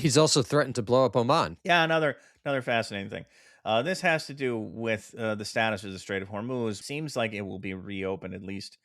He's also threatened to blow up Oman. Yeah, another fascinating thing. This has to do with the status of the Strait of Hormuz. Seems like it will be reopened at least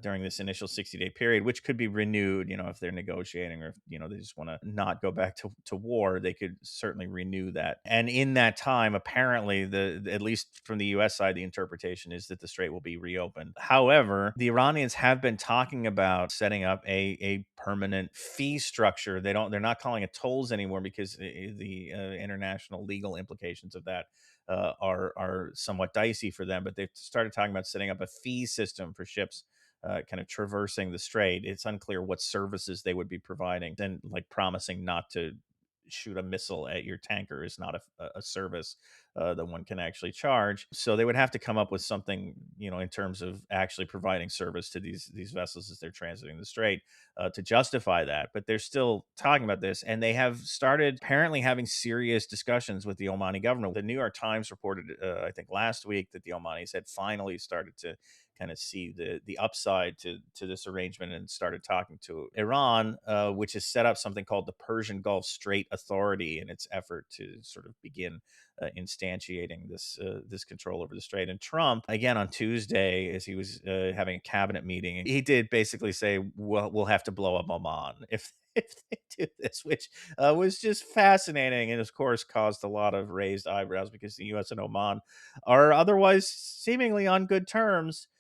during this initial 60-day period, which could be renewed. If they're negotiating or if they just want to not go back to war, they could certainly renew that. And in that time, apparently, at least from the U.S. side, the interpretation is that the strait will be reopened. However, the Iranians have been talking about setting up a permanent fee structure. They're not calling it tolls anymore because the international legal implications of that are somewhat dicey for them. But they've started talking about setting up a fee system for ships kind of traversing the strait. It's unclear what services they would be providing. Then, like promising not to shoot a missile at your tanker is not a service that one can actually charge. So they would have to come up with something, in terms of actually providing service to these vessels as they're transiting the strait to justify that. But they're still talking about this, and they have started apparently having serious discussions with the Omani government. The New York Times reported, I think last week, that the Omanis had finally started to kind of see the upside to this arrangement and started talking to Iran, which has set up something called the Persian Gulf Strait Authority in its effort to sort of begin instantiating this control over the strait. And Trump, again on Tuesday, as he was having a cabinet meeting, he did basically say, "Well, we'll have to blow up Oman if." If they do this, which was just fascinating, and of course caused a lot of raised eyebrows because the U.S. and Oman are otherwise seemingly on good terms.